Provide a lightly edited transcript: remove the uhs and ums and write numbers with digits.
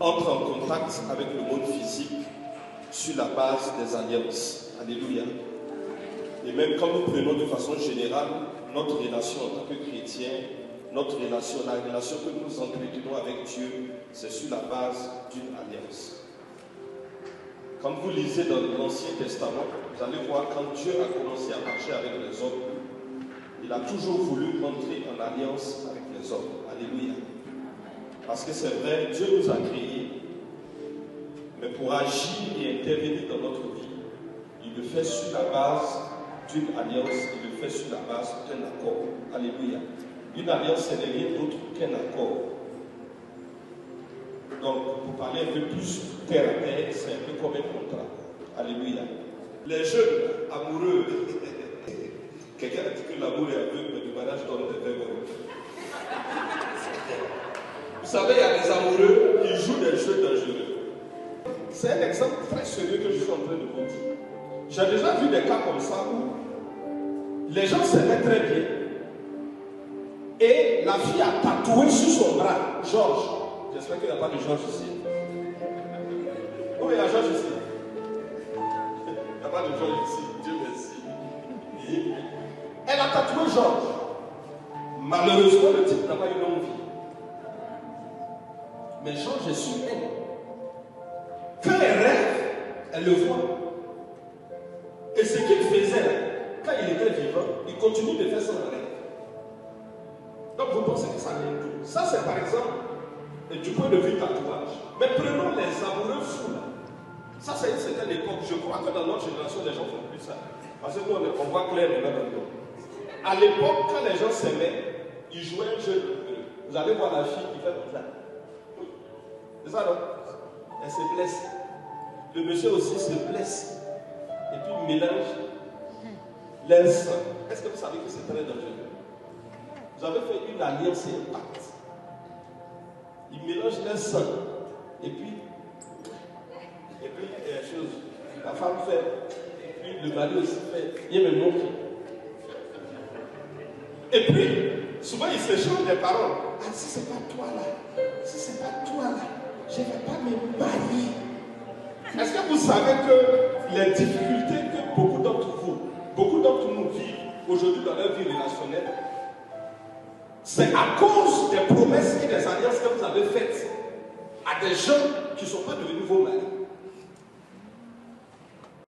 entre en contact avec le monde physique sur la base des alliances. Alléluia. Et même quand nous prenons de façon générale notre relation en tant que chrétien, notre relation, la relation que nous entretenons avec Dieu, c'est sur la base d'une alliance. Quand vous lisez dans l'Ancien Testament, vous allez voir quand Dieu a commencé à marcher avec les hommes, il a toujours voulu entrer en alliance avec les hommes. Alléluia. Parce que c'est vrai, Dieu nous a créés, mais pour agir et intervenir dans notre vie, il le fait sur la base d'une alliance, il le fait sur la base d'un accord. Alléluia. Une alliance, ce n'est rien d'autre qu'un accord. Donc, pour parler un peu plus terre à terre, c'est un peu comme un contrat. Alléluia. Les jeunes amoureux, quelqu'un a dit que l'amour est aveugle, mais le mariage donne des verres. Vous savez, il y a des amoureux qui jouent des jeux dangereux. C'est un exemple très sérieux que je suis en train de vous dire. J'ai déjà vu des cas comme ça où les gens s'aimaient très bien. Et la fille a tatoué sur son bras, Georges. J'espère qu'il n'y a pas de Georges ici. Oui, il y a Georges ici. Il n'y a pas de Georges ici. Dieu merci. Elle a tatoué Georges. Malheureusement, le type n'a pas eu longue vie. Mais Georges est sur elle. Quand elle rêve, elle le voit. Et ce qu'il faisait, quand il était vivant, il continue de faire son rêve. Donc vous pensez que ça vient d'où? Ça c'est par exemple du point de vue tatouage. Mais prenons les amoureux fous là. Ça c'est une certaine époque. Je crois que dans notre génération les gens font plus ça. Parce que nous on voit clair maintenant dans le monde. À l'époque quand les gens s'aimaient, ils jouaient un jeu. Vous allez voir la fille qui fait comme ça. C'est ça non? Elle se blesse. Le monsieur aussi se blesse. Et puis il mélange leur sang. Est-ce que vous savez que c'est très dangereux? Vous avez fait une alliance et un pacte. Ils mélangent leur sang. Et puis la femme fait. Et puis le mari aussi fait. Il y a même montre. Et puis, souvent ils s'échangent des paroles. Ah, si c'est pas toi là, si c'est pas toi là, je ne vais pas me marier. Est-ce que vous savez que les difficultés que beaucoup d'entre nous vivent aujourd'hui dans leur vie relationnelle, c'est à cause des promesses et des alliances que vous avez faites à des gens qui ne sont pas devenus vos maris.